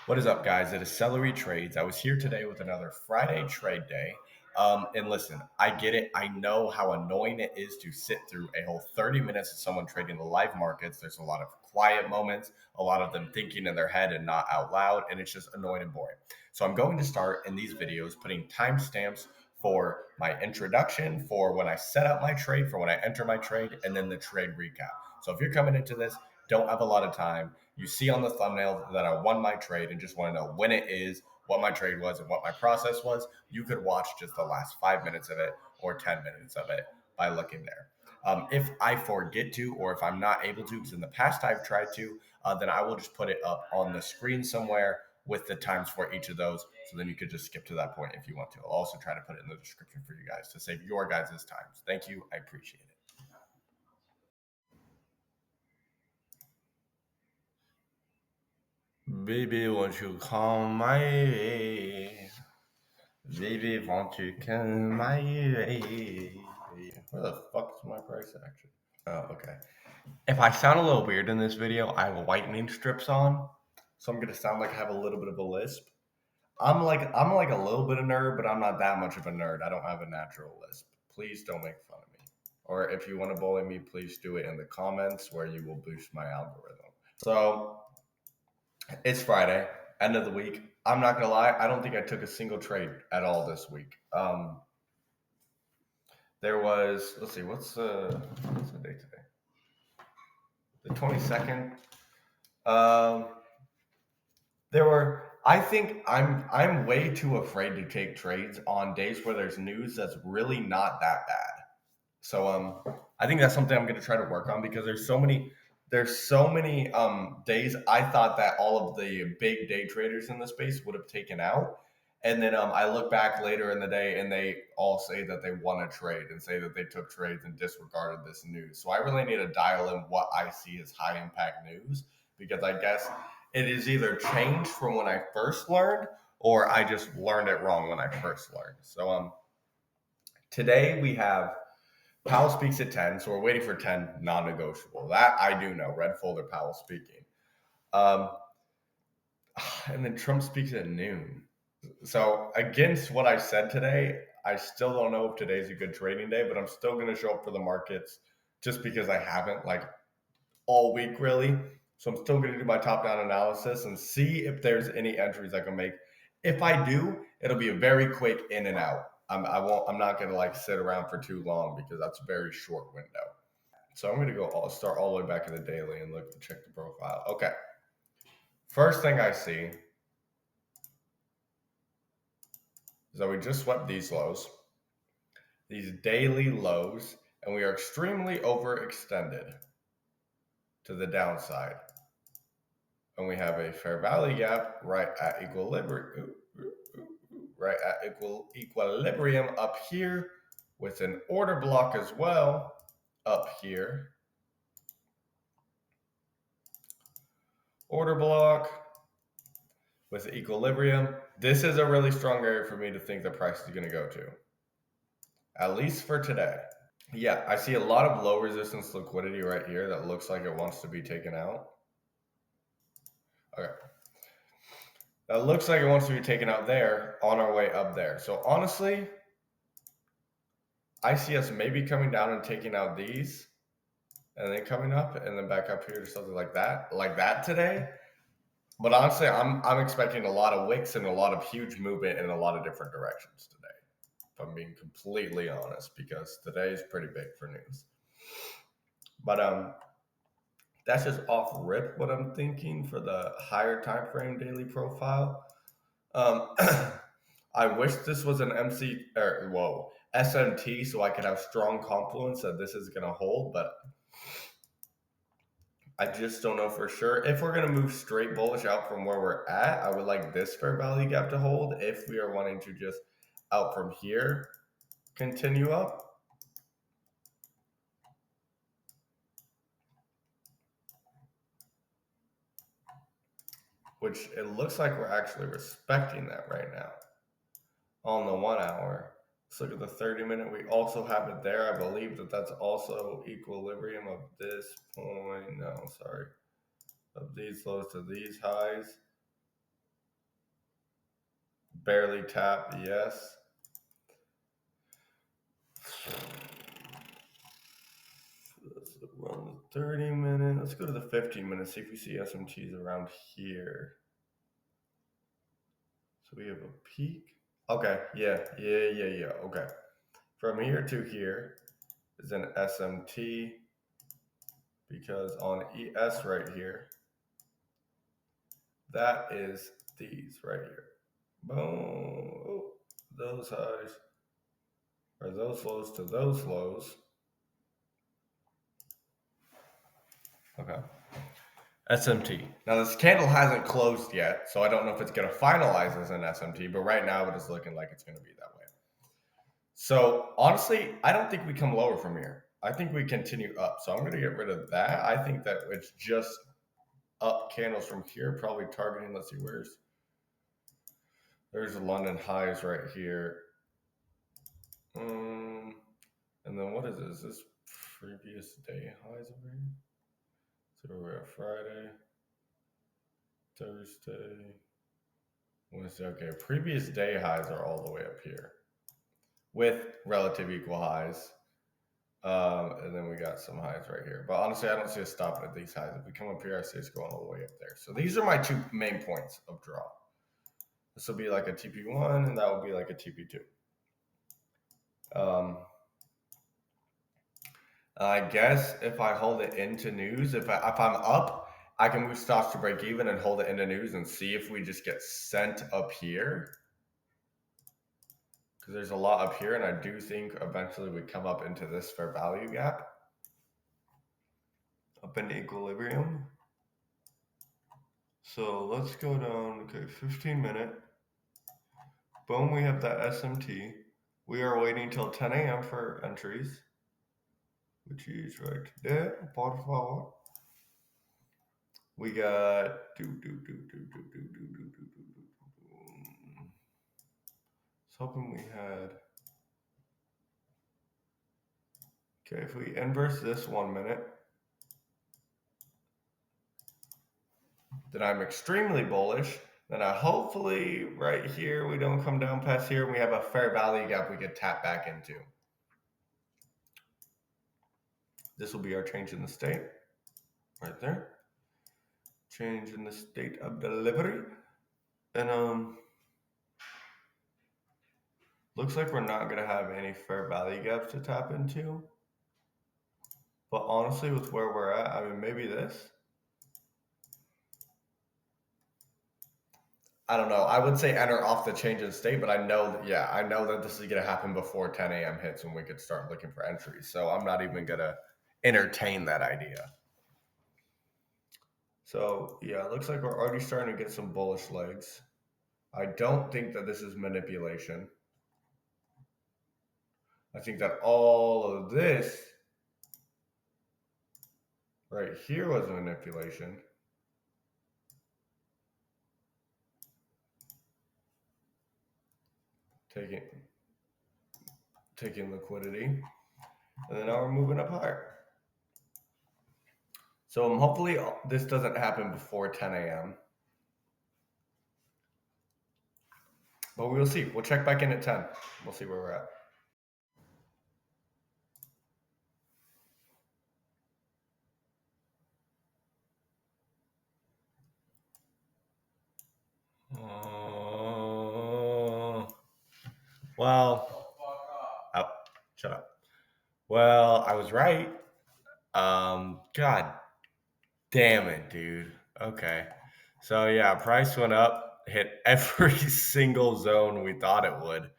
What is up, guys? It is Celery Trades. I was here today with another Friday trade day. And listen, I get it. I know how annoying it is to sit through a whole 30 minutes of someone trading the live markets. There's a lot of quiet moments, a lot of them thinking in their head and not out loud, and it's just annoying and boring. So I'm going to start in these videos putting timestamps for my introduction, for when I set up my trade, for when I enter my trade, and then the trade recap. So if you're coming into this, don't have a lot of time, you see on the thumbnail that I won my trade and just want to know when it is, what my trade was, and what my process was, you could watch just the last 5 minutes of it or 10 minutes of it by looking there. If I forget to, or if I'm not able to, because in the past I've tried to, then I will just put it up on the screen somewhere with the times for each of those. So then you could just skip to that point if you want to. I'll also try to put it in the description for you guys to save your guys' times. Thank you. I appreciate it. Baby, won't you come my way? Baby, won't you come my way? Where the fuck is my price action? Oh, okay. If I sound a little weird in this video, I have whitening strips on, so I'm gonna sound like I have a little bit of a lisp. I'm like a little bit of nerd, but I'm not that much of a nerd. I don't have a natural lisp. Please don't make fun of me. Or if you want to bully me, please do it in the comments where you will boost my algorithm. So it's Friday, end of the week. I'm not gonna lie, I don't think I took a single trade at all this week. There was, let's see, what's the date today? The 22nd. There were. I think I'm way too afraid to take trades on days where there's news that's really not that bad. So I think that's something I'm going to try to work on because there's so many days I thought that all of the big day traders in the space would have taken out. And then I look back later in the day and they all say that they won a trade and say that they took trades and disregarded this news. So I really need to dial in what I see as high impact news because I guess it is either changed from when I first learned or I just learned it wrong when I first learned. So today we have Powell speaks at 10, so we're waiting for 10 non-negotiable. That I do know. Red folder Powell speaking. Um, and then Trump speaks at noon. So against what I said today, I still don't know if today's a good trading day, but I'm still going to show up for the markets just because I haven't like all week really. So I'm still going to do my top-down analysis and see if there's any entries I can make. If I do, it'll be a very quick in and out. I'm not going to like sit around for too long because that's a very short window. So I'm going to start all the way back in the daily and check the profile. Okay. First thing I see is that we just swept these lows, these daily lows, and we are extremely overextended to the downside. And we have a fair value gap right at equilibrium, equilibrium up here with an order block as well up here. Order block with equilibrium. This is a really strong area for me to think the price is going to go to, at least for today. Yeah, I see a lot of low resistance liquidity right here that looks like it wants to be taken out. Okay. That looks like it wants to be taken out there on our way up there. So honestly, I see us maybe coming down and taking out these and then coming up and then back up here to something like that today. But honestly, I'm expecting a lot of wicks and a lot of huge movement in a lot of different directions today. If I'm being completely honest, because today is pretty big for news. But that's just off rip what I'm thinking for the higher time frame daily profile. I wish this was an SMT so I could have strong confidence that this is going to hold, but I just don't know for sure. If we're going to move straight bullish out from where we're at, I would like this fair value gap to hold. If we are wanting to just out from here, continue up. Which it looks like we're actually respecting that right now on the 1 hour. Let's look at the 30-minute. We also have it there. I believe that that's also equilibrium of this point. No, sorry. Of these lows to these highs. Barely tap, yes. Let's run the 30-minute. Let's go to the 15-minute, see if we see SMTs around here. So we have a peak. Okay, yeah. Okay. From here to here is an SMT because on ES right here, that is these right here. Boom. Oh, those highs or those lows to those lows. Okay. SMT. Now this candle hasn't closed yet, so I don't know if it's going to finalize as an SMT, but right now it is looking like it's going to be that way. So honestly, I don't think we come lower from here. I think we continue up. So I'm going to get rid of that. I think that it's just up candles from here, probably targeting, let's see, there's the London highs right here. And then what is this? Is this previous day highs over here? So we're at Friday, Thursday, Wednesday. Okay, previous day highs are all the way up here with relative equal highs. And then we got some highs right here. But honestly, I don't see us stopping at these highs. If we come up here, I see us going all the way up there. So these are my two main points of draw. This will be like a TP1, and that will be like a TP2. I guess if I hold it into news, if I'm up, I can move stocks to break even and hold it into news and see if we just get sent up here. Because there's a lot up here, and I do think eventually we come up into this fair value gap. Up in equilibrium. So let's go down, okay, 15-minute. Boom, we have that SMT. We are waiting till 10 a.m. for entries, which is right there, por favor. We got was hoping we had. Okay, if we inverse this 1 minute, then I'm extremely bullish. Then I hopefully right here we don't come down past here and we have a fair value gap we could tap back into. This will be our change in the state right there. Change in the state of delivery. And looks like we're not going to have any fair value gaps to tap into. But honestly, with where we're at, I mean, maybe this. I don't know. I would say enter off the change in state, but I know that, yeah, I know that this is going to happen before 10 a.m. hits when we could start looking for entries. So I'm not even going to entertain that idea. So yeah, it looks like we're already starting to get some bullish legs. I don't think that this is manipulation. I think that all of this right here was manipulation. Taking liquidity. And then now we're moving up higher. So hopefully this doesn't happen before 10 a.m. But we'll see. We'll check back in at 10. We'll see where we're at. Well, oh, shut up. Well, I was right. God damn it, dude. Okay. So yeah, price went up, hit every single zone we thought it would.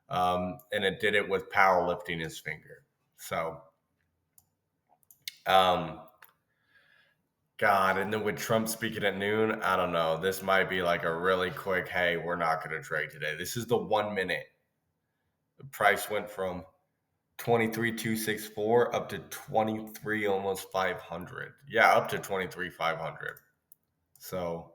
And it did it with Powell lifting his finger. So, God, and then with Trump speaking at noon, I don't know. This might be like a really quick, hey, we're not going to trade today. This is the 1 minute. The price went from 23,264 up to 23 almost 500. Yeah, up to 23,500. So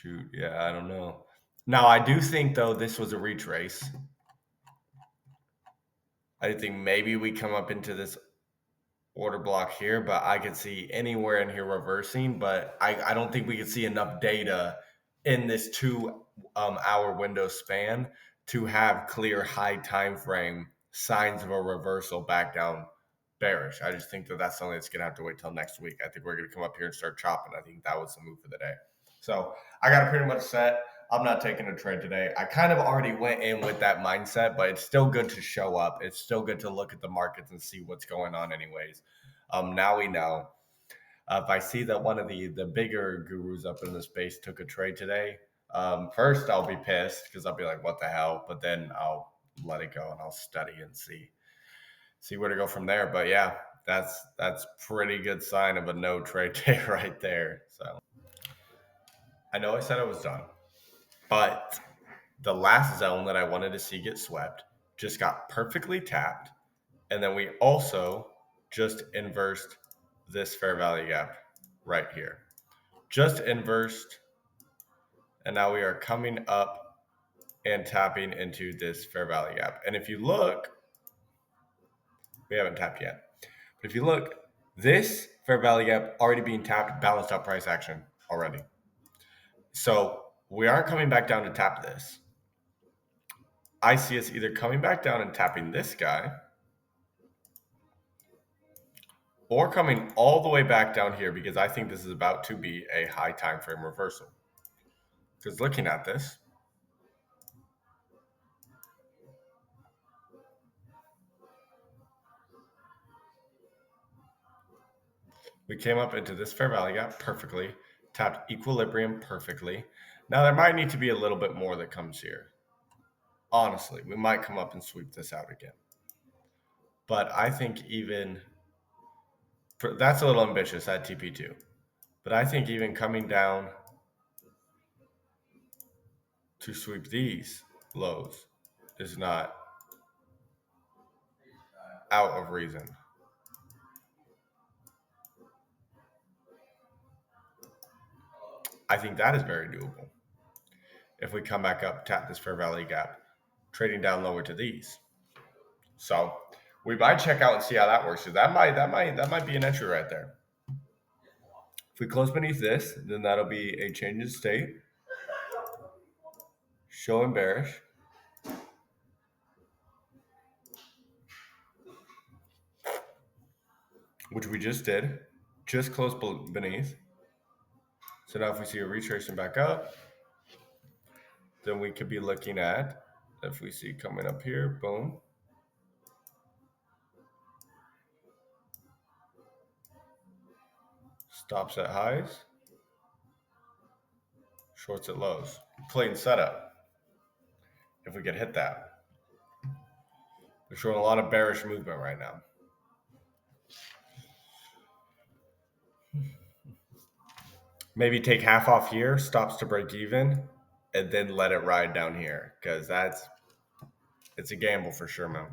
shoot, yeah, I don't know. Now I do think though this was a retrace. I think maybe we come up into this order block here, but I could see anywhere in here reversing, but I don't think we could see enough data in this 2 hour window span to have clear high time frame signs of a reversal back down bearish. I just think that that's something that's gonna have to wait till next week. I think we're gonna come up here and start chopping. I think that was the move for the day. So I got it pretty much set. I'm not taking a trade today. I kind of already went in with that mindset, but it's still good to show up. It's still good to look at the markets and see what's going on, anyways. Now we know. If I see that one of the bigger gurus up in the space took a trade today, first I'll be pissed because I'll be like, "What the hell?" But then I'll let it go and I'll study and see where to go from there. But yeah, that's pretty good sign of a no trade day right there. So I know I said I was done, but the last zone that I wanted to see get swept just got perfectly tapped. And then we also just inversed this fair value gap right here. Just inversed. And now we are coming up and tapping into this fair value gap. And if you look, we haven't tapped yet. But if you look, this fair value gap already being tapped, balanced out price action already. So we aren't coming back down to tap this. I see us either coming back down and tapping this guy, or coming all the way back down here, because I think this is about to be a high time frame reversal. Because looking at this, we came up into this fair value gap perfectly, tapped equilibrium perfectly. Now there might need to be a little bit more that comes here. Honestly, we might come up and sweep this out again. But I think that's a little ambitious at TP2. But I think even coming down to sweep these lows is not out of reason. I think that is very doable. If we come back up, tap this fair value gap, trading down lower to these. So we might check out and see how that works. So that might be an entry right there. If we close beneath this, then that'll be a change in state, showing bearish. Which we just did, just close beneath. So now if we see a retracement back up, then we could be looking at, if we see coming up here, boom. Stops at highs, shorts at lows. Plain setup. If we could hit that. We're showing a lot of bearish movement right now. Maybe take half off here, stops to break even, and then let it ride down here. Because it's a gamble for sure, man.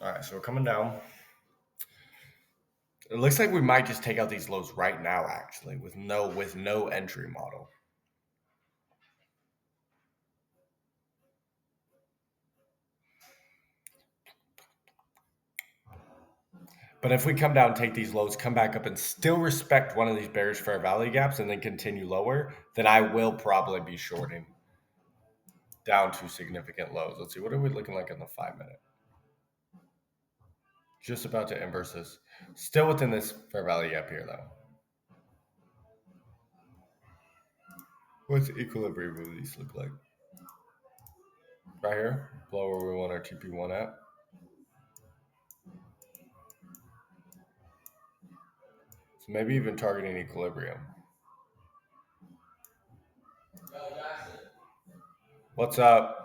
All right, so we're coming down. It looks like we might just take out these lows right now, actually, with no entry model. But if we come down, take these lows, come back up, and still respect one of these bearish fair value gaps, and then continue lower, then I will probably be shorting down to significant lows. Let's see, what are we looking like in the 5-minute? Just about to inverse this. Still within this fair value gap here, though. What's equilibrium of these look like? Right here, below where we want our TP1 at. So maybe even targeting equilibrium. What's up?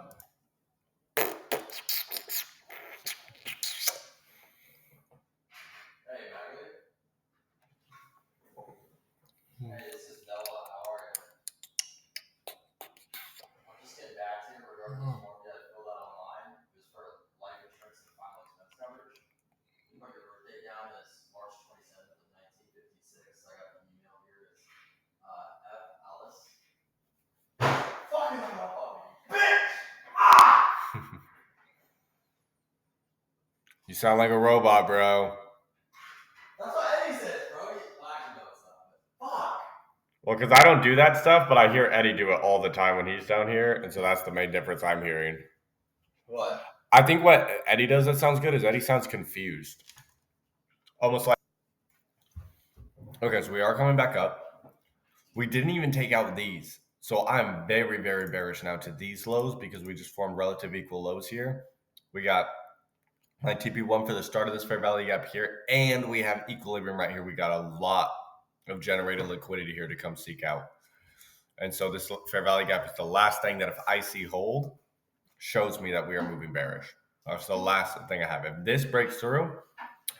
sound like a robot, bro. That's what Eddie says, bro. Actually, no, it's not. Fuck. Well, because I don't do that stuff, but I hear Eddie do it all the time when he's down here, and so that's the main difference I'm hearing. What? I think what Eddie does that sounds good is Eddie sounds confused. Almost like. Okay, so we are coming back up. We didn't even take out these. So I'm very, very bearish now to these lows because we just formed relative equal lows here. We got my TP1 for the start of this fair value gap here, and we have equilibrium right here. We got a lot of generated liquidity here to come seek out. And so this fair value gap is the last thing that if I see hold, shows me that we are moving bearish. That's the last thing I have. If this breaks through,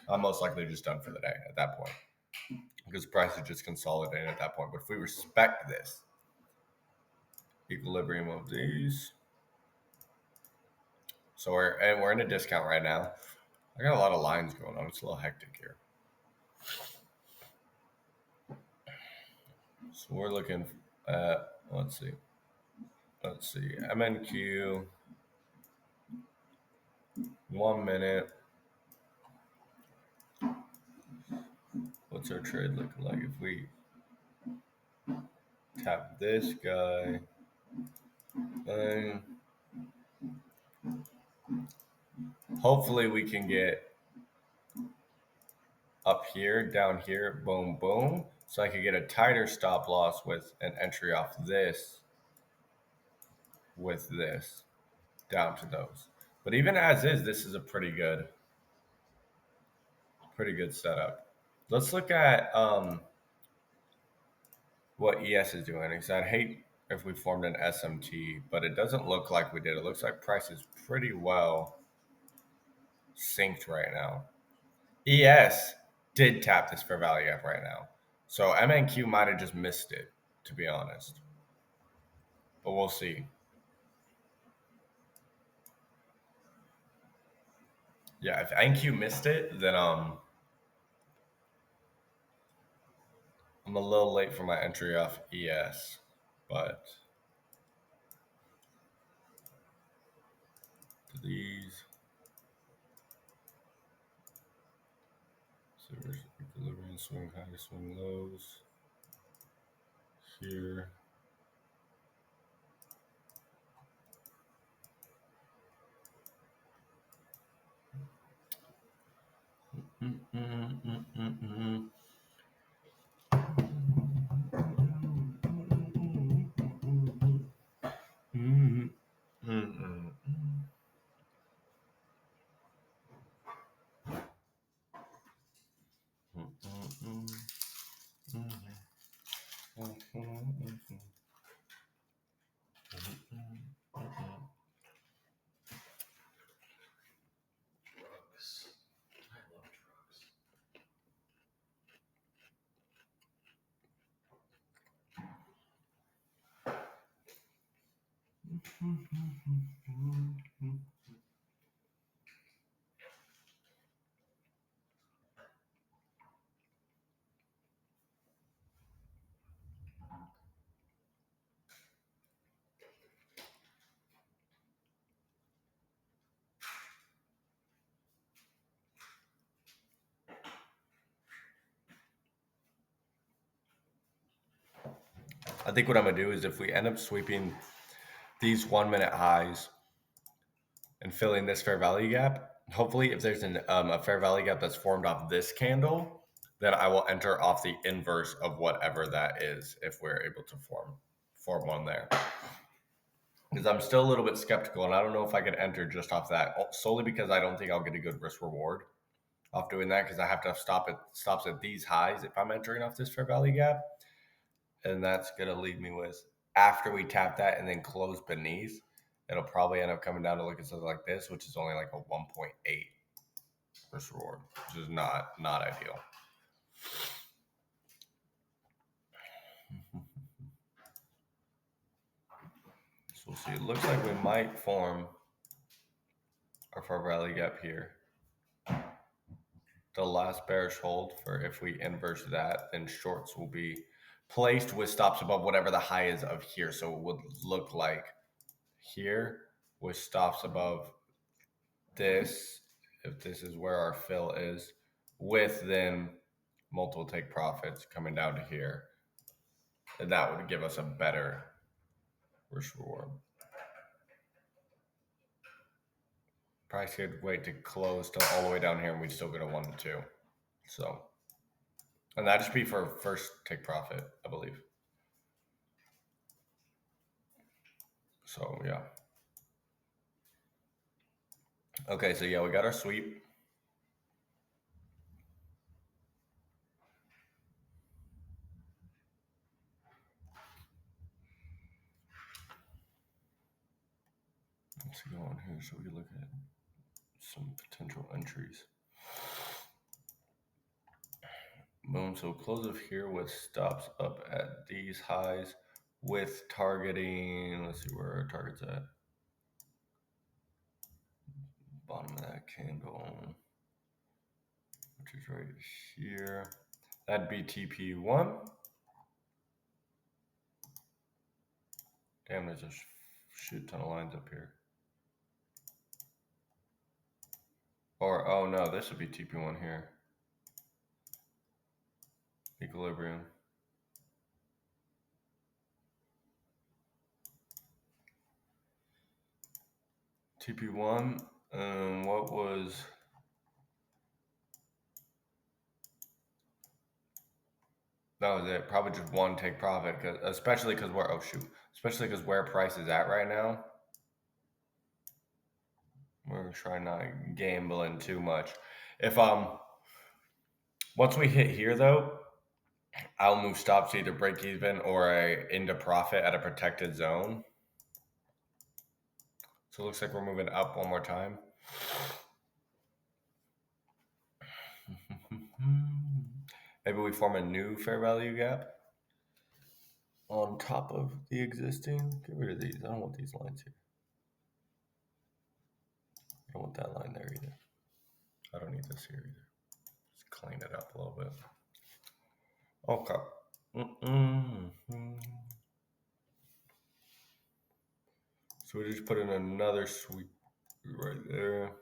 I'm most likely just done for the day at that point because price is just consolidating at that point. But if we respect this equilibrium of these, so we're in a discount right now. I got a lot of lines going on. It's a little hectic here. So we're looking at, let's see, MNQ, 1 minute. What's our trade looking like? If we tap this guy, then hopefully we can get up here, down here, boom, boom. So I could get a tighter stop loss with an entry off this, with this, down to those. But even as is, this is a pretty good setup. Let's look at what ES is doing. Because I'd hate if we formed an SMT, but it doesn't look like we did. It looks like price is pretty well synced right now. ES did tap this fair value gap right now. So MNQ might have just missed it, to be honest. But we'll see. Yeah, if NQ missed it, then I'm a little late for my entry off ES, but these, so there's equilibrium, swing high, swing lows here. Drugs. I love drugs. I think what I'm gonna do is if we end up sweeping these 1 minute highs and filling this fair value gap, hopefully if there's a fair value gap that's formed off this candle, then I will enter off the inverse of whatever that is if we're able to form one there. Because I'm still a little bit skeptical, and I don't know if I could enter just off that, solely because I don't think I'll get a good risk reward off doing that, because I have to have stops at these highs if I'm entering off this fair value gap. And that's going to leave me with, after we tap that and then close beneath, it'll probably end up coming down to look at something like this, which is only like a 1.8 risk reward, which is not ideal. So we'll see. It looks like we might form our fair value gap here. The last bearish hold for if we inverse that, then shorts will be placed with stops above whatever the high is of here. So it would look like here with stops above this. if this is where our fill is, with then multiple take profits coming down to here, and that would give us a better risk reward. Price could wait to close to all the way down here, and we'd still get a 1 to 2. So, and that'd just be for first take profit, I believe. So yeah. Okay, so yeah, we got our sweep. Let's go on here so we can look at some potential entries. Boom, so close of here with stops up at these highs with targeting, let's see where our target's at. Bottom of that candle, which is right here. That'd be TP1. Damn, there's a shit ton of lines up here. Or, oh no, this would be TP1 here. Equilibrium. TP1, what was... That was it. Probably just one take profit, especially because where especially because where price is at right now. We're gonna try not gambling too much. If once we hit here though, I'll move stops to either break even or into profit at a protected zone. So it looks like we're moving up one more time. Maybe we form a new fair value gap on top of the existing. Get rid of these. I don't want these lines here. I don't want that line there either. I don't need this here either. Just clean it up a little bit. Okay. So we just put in another sweep right there.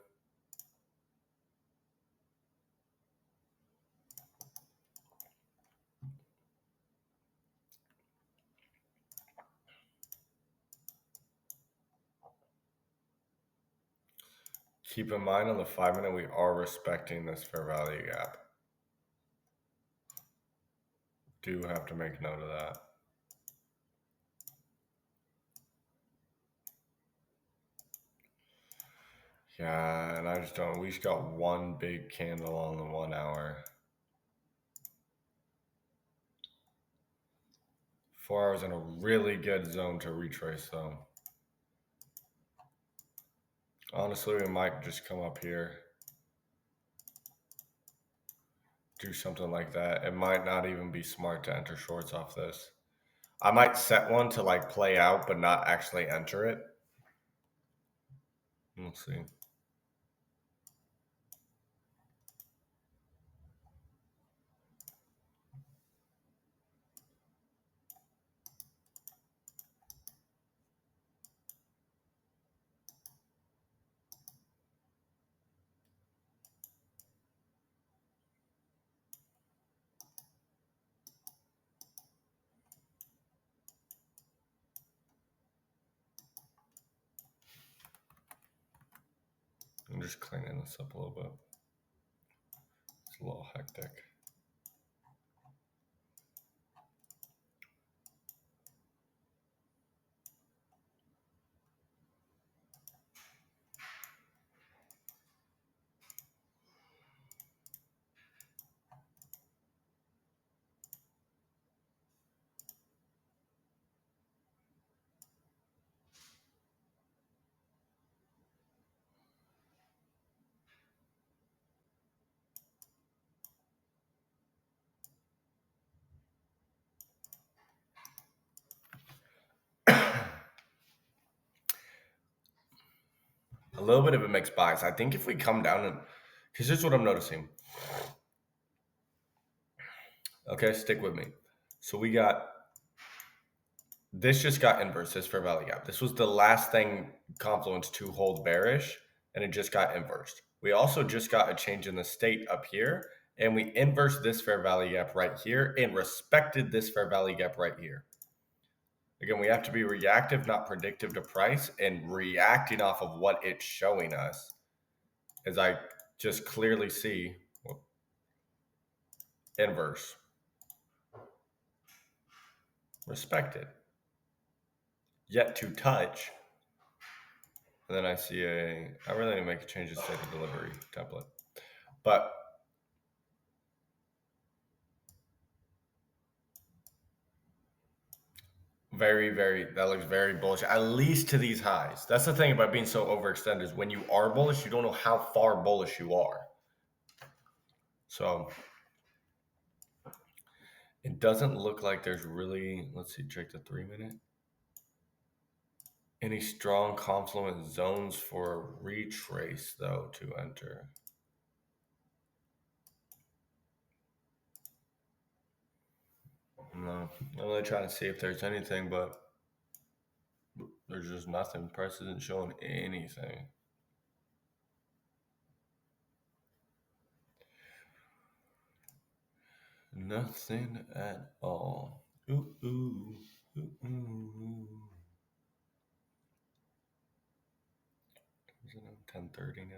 Keep in mind on the 5 minute, we are respecting this fair value gap. Do have to make note of that. Yeah, and I just don't, we just got one big candle on the 1 hour. 4 hours in a really good zone to retrace though. Honestly, we might just come up here. Do something like that. It might not even be smart to enter shorts off this. I might set one to like play out, but not actually enter it. We'll see. I'm just cleaning this up a little bit. It's a little hectic. A little bit of a mixed bias. I think if we come down and, because here's what I'm noticing. Okay, stick with me. So we got, this just got inverse, this fair value gap. This was the last thing Confluence to hold bearish, and it just got inversed. we also just got a change in the state up here, and we inversed this fair value gap right here and respected this fair value gap right here. Again, we have to be reactive, not predictive to price, and reacting off of what it's showing us. As I just clearly see, inverse, respected, yet to touch. And then I see I really need to make a change to state of delivery template. But that looks very bullish, at least to these highs. That's the thing about being so overextended is when you are bullish, you don't know how far bullish you are. So it doesn't look like there's really, let's see, check the 3-minute. Any strong confluent zones for a retrace though to enter. No, I'm really trying to see if there's anything, but there's just nothing. Price isn't showing anything. Nothing at all. Ooh, ooh, ooh, ooh. Is it 10:30 now?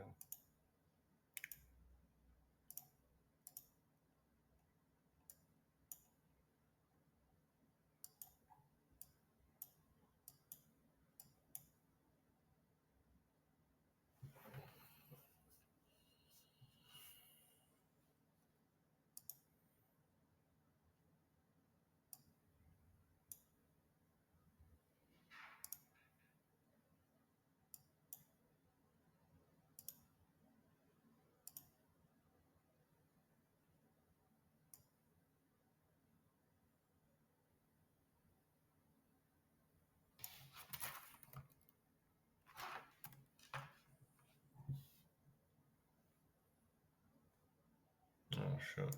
Oh, shit.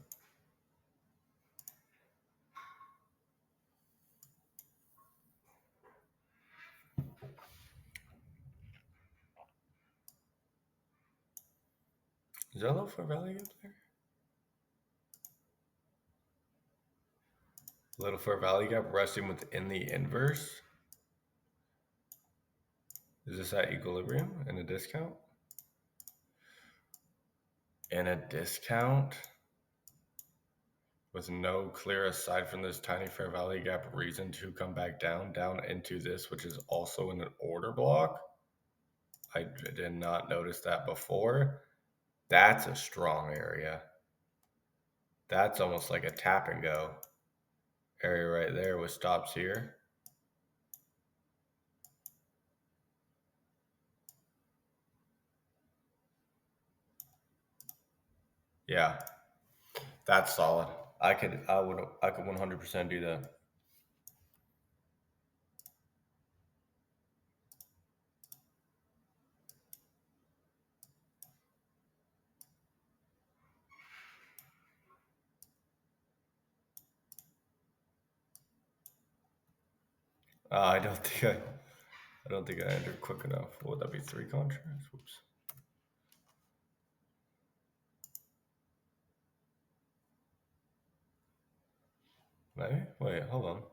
Is that low for value up there? Little fair value gap resting within the inverse. Is this at equilibrium and a discount? And a discount with no clear aside from this tiny fair value gap reason to come back down into this, which is also in an order block. I did not notice that before. That's a strong area. That's almost like a tap and go area right there with stops here. Yeah, that's solid. I could 100% do that. I don't think I entered quick enough. Would that be 3 contracts? Whoops. Maybe? Wait, hold on.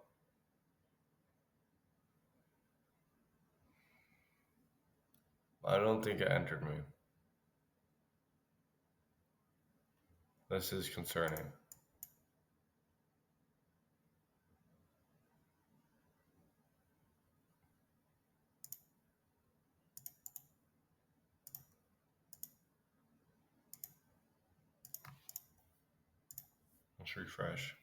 I don't think it entered me. This is concerning. Let's refresh.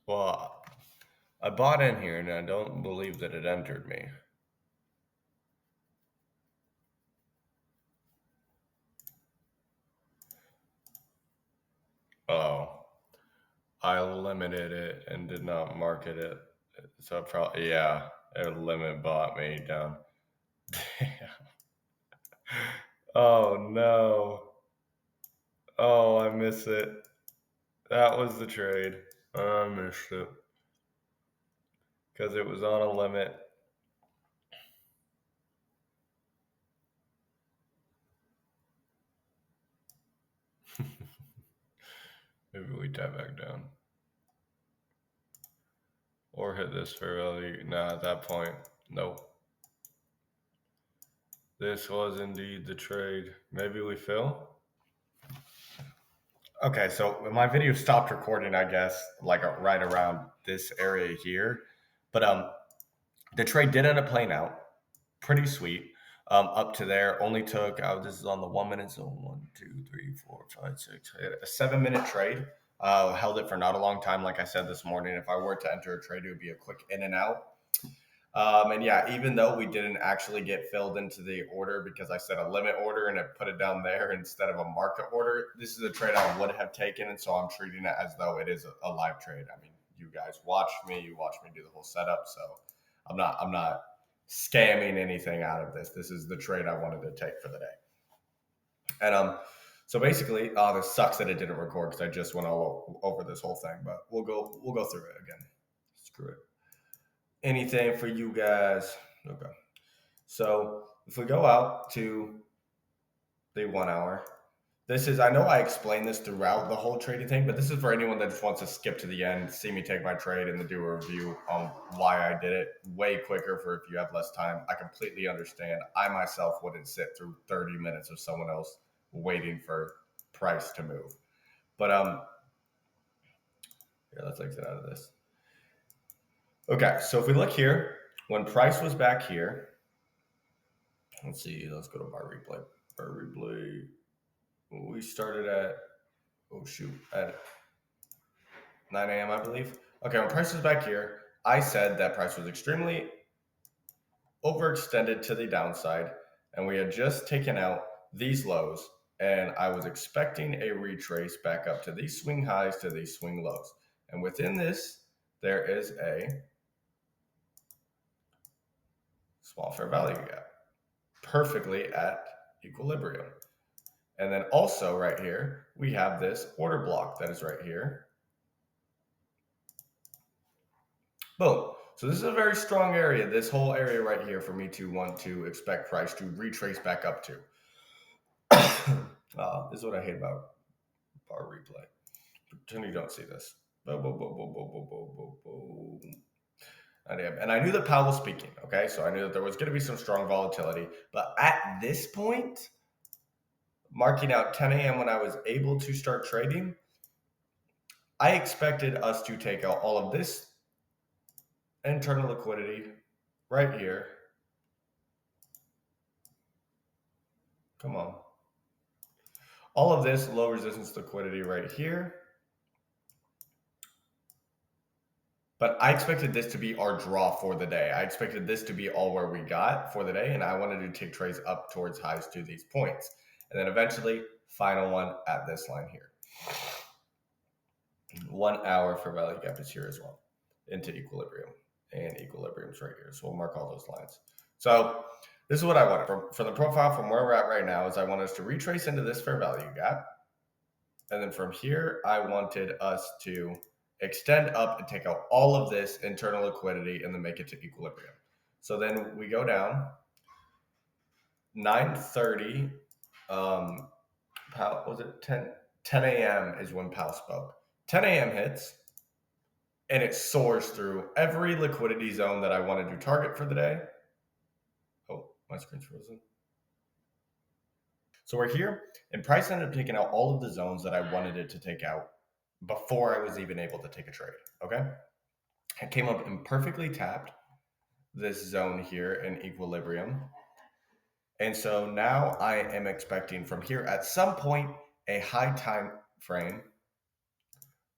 Well, I bought in here and I don't believe that it entered me. Oh, I limited it and did not market it. So probably, yeah, a limit bought me down. Damn. Oh no. Oh, I missed it. That was the trade. I missed it. Because it was on a limit. Maybe we tap back down. Or hit this fair value. Nah, at that point, nope. This was indeed the trade. Maybe we fill? Okay, so my video stopped recording, I guess, like right around this area here. But the trade did end up playing out. Pretty sweet. Up to there, only took, this is on the 1 minute zone. 1, 2, 3, 4, 5, 6, a 7 minute trade. Held it for not a long time. Like I said this morning, if I were to enter a trade, it would be a quick in and out. And yeah, even though we didn't actually get filled into the order because I set a limit order and it put it down there instead of a market order, this is a trade I would have taken. And so I'm treating it as though it is a live trade. I mean, you guys watched me, you watched me do the whole setup. So I'm not scamming anything out of this. This is the trade I wanted to take for the day. And so basically, this sucks that it didn't record because I just went all over this whole thing, but we'll go through it again. Screw it. Anything for you guys. Okay. So if we go out to the 1 hour, this is, I know I explained this throughout the whole trading thing, but this is for anyone that just wants to skip to the end, see me take my trade and then do a review on why I did it way quicker for if you have less time. I completely understand. I myself wouldn't sit through 30 minutes of someone else waiting for price to move. But yeah, let's exit out of this. Okay, so if we look here, when price was back here, let's see, let's go to bar replay. Bar replay. We started at, at 9 a.m., I believe. Okay, when price was back here, I said that price was extremely overextended to the downside, and we had just taken out these lows, and I was expecting a retrace back up to these swing highs to these swing lows. And within this, there is a small fair value gap, perfectly at equilibrium. And then also right here, we have this order block that is right here. Boom. So this is a very strong area, this whole area right here for me to want to expect price to retrace back up to. This is what I hate about bar replay. Pretend you don't see this. Boom, boom, boom, boom, boom, boom, boom, boom, boom. And I knew that Powell was speaking, okay? So I knew that there was going to be some strong volatility. But at this point, marking out 10 a.m. when I was able to start trading, I expected us to take out all of this internal liquidity right here. Come on. All of this low resistance liquidity right here. But I expected this to be our draw for the day. I expected this to be all where we got for the day, and I wanted to take trades up towards highs to these points. And then eventually, final one at this line here. 1 hour for value gap is here as well, into equilibrium. And equilibrium's right here. So we'll mark all those lines. So this is what I wanted. For the profile from where we're at right now is I want us to retrace into this fair value gap. And then from here, I wanted us to extend up and take out all of this internal liquidity and then make it to equilibrium. So then we go down 9:30. Powell, was it 10 a.m. is when Powell spoke. 10 a.m. hits and it soars through every liquidity zone that I wanted to target for the day. Oh, my screen's frozen. So we're here, and price ended up taking out all of the zones that I wanted it to take out before I was even able to take a trade, okay? It came up and perfectly tapped this zone here in equilibrium. And so now I am expecting from here at some point a high time frame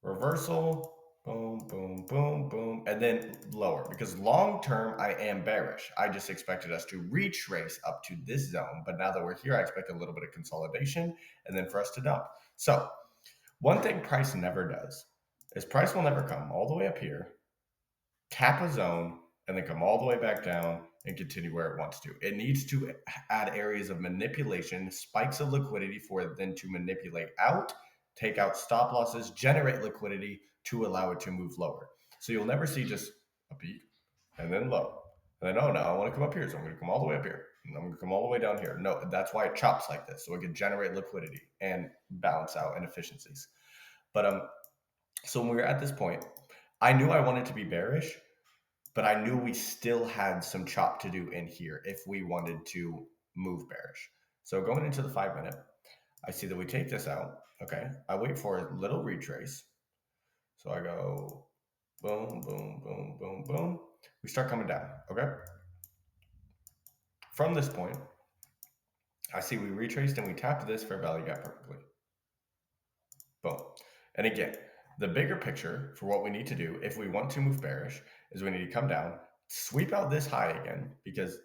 reversal, boom, boom, boom, boom, and then lower, because long term I am bearish. I just expected us to retrace up to this zone, but now that we're here, I expect a little bit of consolidation and then for us to dump. So one thing price never does is price will never come all the way up here, tap a zone, and then come all the way back down and continue where it wants to. It needs to add areas of manipulation, spikes of liquidity for it then to manipulate out, take out stop losses, generate liquidity to allow it to move lower. So you'll never see just a peak and then low. And then, oh no, I want to come up here. So I'm going to come all the way up here. And I'm going to come all the way down here. No, that's why it chops like this. So it can generate liquidity and balance out inefficiencies. But so when we were at this point, I knew I wanted to be bearish, but I knew we still had some chop to do in here if we wanted to move bearish. So going into the 5 minute, I see that we take this out. Okay. I wait for a little retrace. So I go boom, boom, boom, boom, boom. We start coming down. Okay. From this point, I see we retraced and we tapped this fair value gap perfectly. Boom. And again, the bigger picture for what we need to do if we want to move bearish is we need to come down, sweep out this high again, because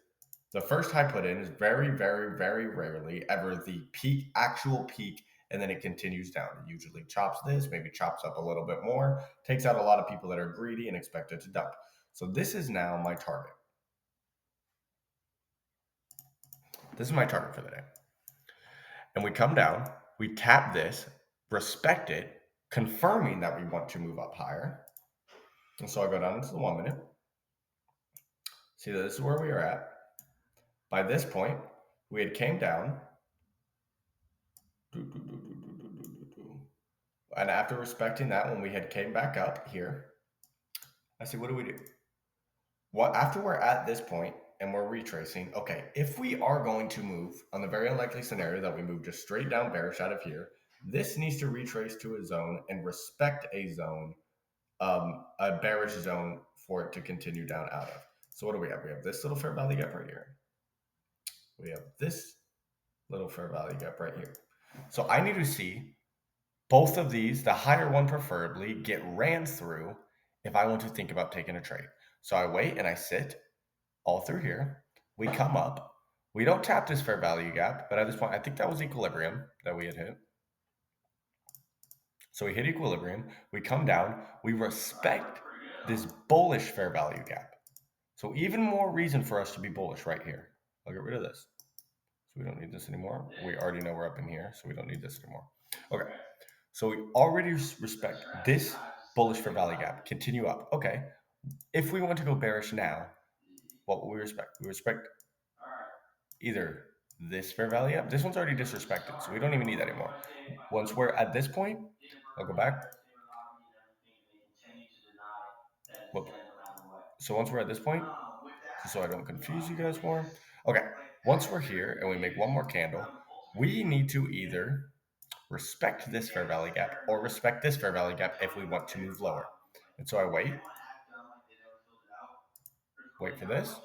the first high put in is very, very, very rarely ever the peak, actual peak, and then it continues down. It usually chops this, maybe chops up a little bit more, takes out a lot of people that are greedy and expect it to dump. So this is now my target. This is my target for the day. And we come down, we tap this, respect it, confirming that we want to move up higher. And so I go down into the 1 minute. See that this is where we are at. By this point, we had came down. And after respecting that, when we had came back up here, I see, what do we do? Well, after we're at this point and we're retracing, okay, if we are going to move on the very unlikely scenario that we move just straight down bearish out of here, this needs to retrace to a zone and respect a zone, a bearish zone for it to continue down out of. So what do we have? We have this little fair value gap right here. We have this little fair value gap right here. So I need to see both of these, the higher one preferably, get ran through if I want to think about taking a trade. So I wait and I sit all through here. We come up. We don't tap this fair value gap, but at this point, I think that was equilibrium that we had hit. So we hit equilibrium. We come down. We respect this bullish fair value gap. So even more reason for us to be bullish right here. I'll get rid of this. So we don't need this anymore. We already know we're up in here, so we don't need this anymore. Okay. So we already respect this bullish fair value gap. Continue up. Okay. If we want to go bearish now, what will we respect? We respect either this fair value gap. This one's already disrespected, so we don't even need that anymore. Once we're at this point, I'll go back. Whoop. So once we're at this point, so I don't confuse you guys more. Okay. Once we're here and we make one more candle, we need to either respect this fair value gap or respect this fair value gap if we want to move lower. And so I wait for this.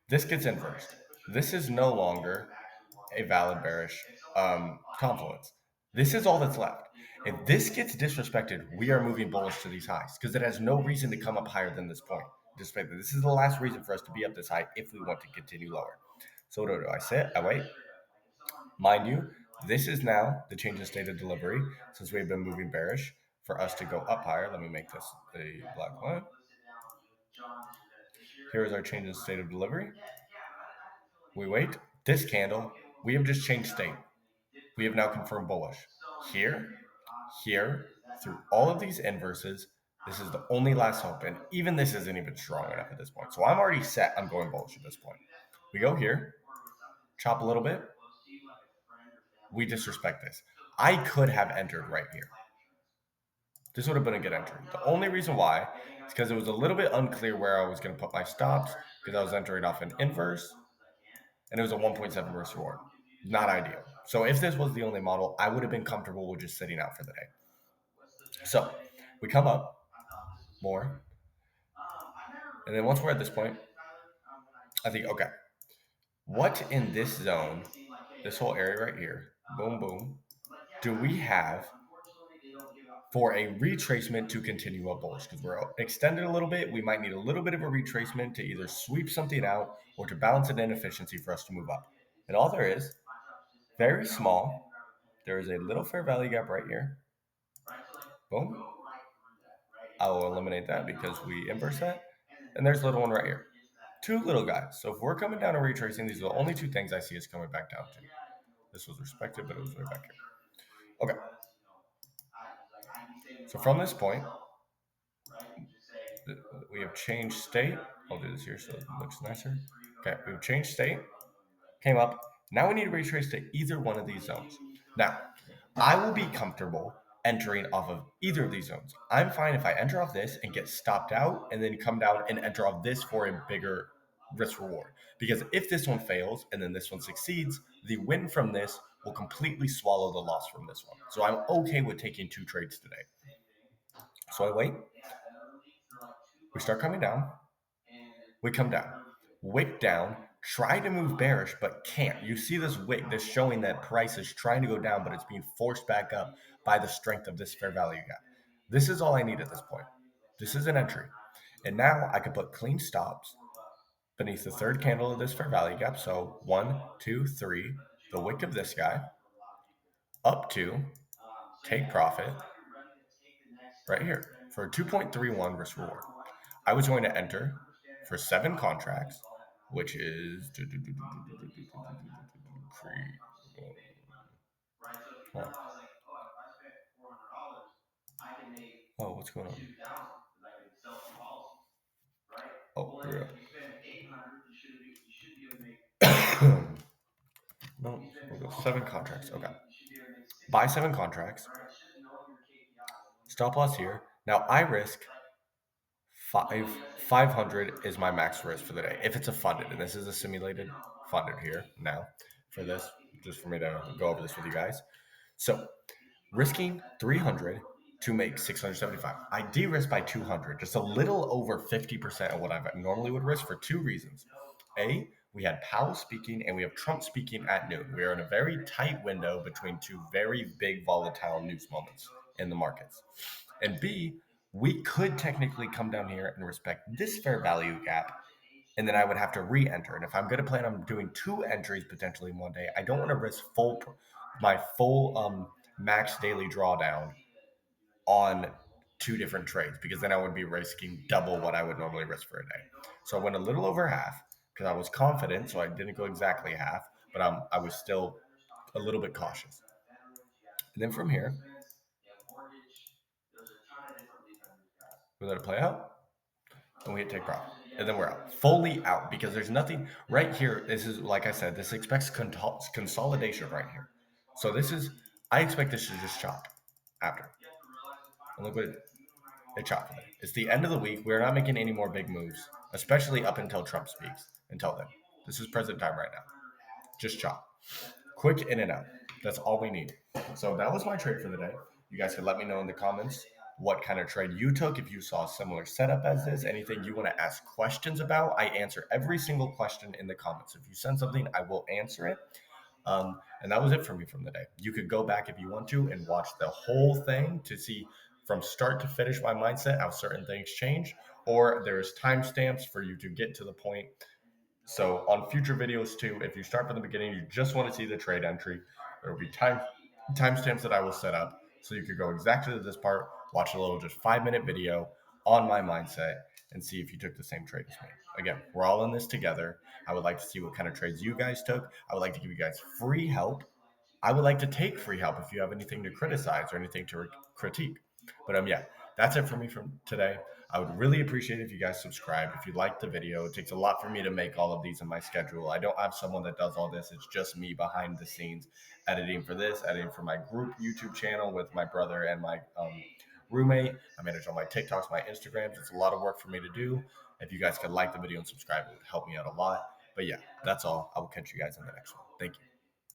This gets inversed. This is no longer a valid bearish confluence. This is all that's left. If this gets disrespected, we are moving bullish to these highs because it has no reason to come up higher than this point. This is the last reason for us to be up this high if we want to continue lower. So what do? I sit, I wait. Mind you, this is now the change in state of delivery since we've been moving bearish. For us to go up higher, let me make this the black line. Here is our change in state of delivery. We wait. This candle, we have just changed state. We have now confirmed bullish. Here, through all of these inverses, this is the only last hope. And even this isn't even strong enough at this point. So I'm already set. I'm going bullish at this point. We go here, chop a little bit. We disrespect this. I could have entered right here. This would have been a good entry. The only reason why is because it was a little bit unclear where I was going to put my stops because I was entering off an inverse and it was a 1.7 verse reward. Not ideal. So if this was the only model, I would have been comfortable with just sitting out for the day. So we come up more. And then once we're at this point, I think, okay, what in this zone, this whole area right here, boom, boom, do we have for a retracement to continue up bullish? Because we're extended a little bit. We might need a little bit of a retracement to either sweep something out or to balance an inefficiency for us to move up. And all there is, very small, there is a little fair value gap right here. Boom. I will eliminate that because we inverse that. And there's a little one right here. Two little guys. So if we're coming down and retracing, these are the only two things I see us coming back down to. This was respected, but it was way back here. Okay. So from this point, we have changed state. I'll do this here so it looks nicer. Okay, we've changed state. Came up. Now we need to retrace to either one of these zones. Now, I will be comfortable entering off of either of these zones. I'm fine if I enter off this and get stopped out and then come down and enter off this for a bigger risk reward. Because if this one fails and then this one succeeds, the win from this will completely swallow the loss from this one. So I'm okay with taking 2 trades today. So I wait. We start coming down. We come down. Wick down. Try to move bearish, but can't. You see this wick, this showing that price is trying to go down, but it's being forced back up by the strength of this fair value gap. This is all I need at this point. This is an entry. And now I can put clean stops beneath the third candle of this fair value gap. So 1, 2, 3, the wick of this guy, up to take profit right here for a 2.31 risk reward. I was going to enter for 7 contracts, which is oh, what's going on? Oh, yeah. No, we'll go 7 contracts. Okay. Buy 7 contracts. Stop loss here. Now I risk 500 is my max risk for the day. If it's a funded, and this is a simulated funded here now for this, just for me to go over this with you guys. So risking 300 to make 675. I de-risk by 200, just a little over 50% of what I normally would risk for 2 reasons. A, we had Powell speaking and we have Trump speaking at noon. We are in a very tight window between 2 very big volatile news moments in the markets. And B, we could technically come down here and respect this fair value gap, and then I would have to re-enter. And if I'm going to plan on doing 2 entries potentially in one day, I don't want to risk my full max daily drawdown on 2 different trades, because then I would be risking double what I would normally risk for a day. So I went a little over half because I was confident, so I didn't go exactly half, but I was still a little bit cautious. And then from here, we let it play out, and we hit take profit, and then we're out, fully out, because there's nothing right here. This is, like I said, this expects consolidation right here. So this is, I expect this to just chop after. And look what it chopped. It's the end of the week. We're not making any more big moves, especially up until Trump speaks. Until then, this is present time right now. Just chop. Quick in and out. That's all we need. So that was my trade for the day. You guys can let me know in the comments what kind of trade you took, if you saw a similar setup as this, anything you want to ask questions about. I answer every single question in the comments. If you send something, I will answer it. And that was it for me from the day. You could go back if you want to and watch the whole thing to see from start to finish my mindset, how certain things change, or there's timestamps for you to get to the point. So on future videos too, if you start from the beginning, you just want to see the trade entry, there will be timestamps that I will set up. So you could go exactly to this part, watch a little just 5-minute video on my mindset, and see if you took the same trade as me. Again, we're all in this together. I would like to see what kind of trades you guys took. I would like to give you guys free help. I would like to take free help if you have anything to criticize or anything to critique. But yeah, that's it for me from today. I would really appreciate it if you guys subscribe. If you like the video, it takes a lot for me to make all of these in my schedule. I don't have someone that does all this. It's just me behind the scenes, editing for this, editing for my group YouTube channel with my brother and my roommate. I manage all my TikToks, my Instagrams. It's a lot of work for me to do. If you guys could like the video and subscribe, it would help me out a lot. But yeah, that's all. I will catch you guys in the next one. Thank you.